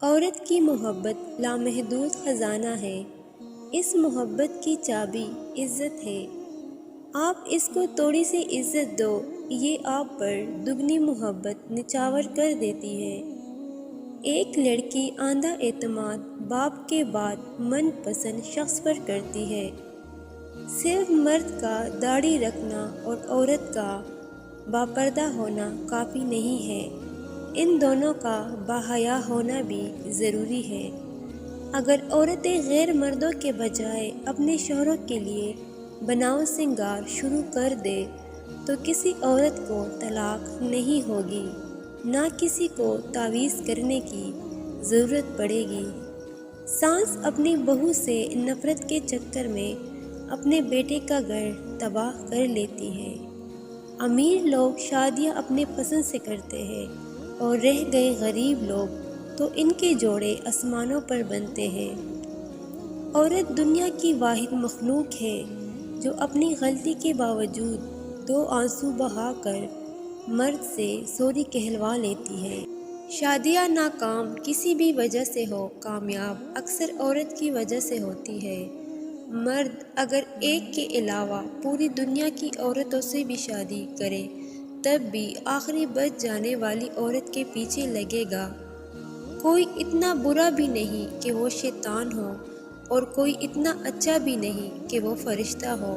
عورت کی محبت لامحدود خزانہ ہے۔ اس محبت کی چابی عزت ہے۔ آپ اس کو تھوڑی سی عزت دو، یہ آپ پر دگنی محبت نچھاور کر دیتی ہے۔ ایک لڑکی آندھا اعتماد باپ کے بعد من پسند شخص پر کرتی ہے۔ صرف مرد کا داڑھی رکھنا اور عورت کا باپردہ ہونا کافی نہیں ہے، ان دونوں کا باحیا ہونا بھی ضروری ہے۔ اگر عورتیں غیر مردوں کے بجائے اپنے شوہروں کے لیے بناؤ سنگار شروع کر دے تو کسی عورت کو طلاق نہیں ہوگی، نہ کسی کو تعویذ کرنے کی ضرورت پڑے گی۔ ساس اپنی بہو سے نفرت کے چکر میں اپنے بیٹے کا گھر تباہ کر لیتی ہے۔ امیر لوگ شادیاں اپنے پسند سے کرتے ہیں اور رہ گئے غریب لوگ تو ان کے جوڑے آسمانوں پر بنتے ہیں۔ عورت دنیا کی واحد مخلوق ہے جو اپنی غلطی کے باوجود 2 آنسو بہا کر مرد سے سوری کہلوا لیتی ہے۔ شادیاں ناکام کسی بھی وجہ سے ہو، کامیاب اکثر عورت کی وجہ سے ہوتی ہے۔ مرد اگر ایک کے علاوہ پوری دنیا کی عورتوں سے بھی شادی کرے تب بھی آخری بچ جانے والی عورت کے پیچھے لگے گا۔ کوئی اتنا برا بھی نہیں کہ وہ شیطان ہو اور کوئی اتنا اچھا بھی نہیں کہ وہ فرشتہ ہو۔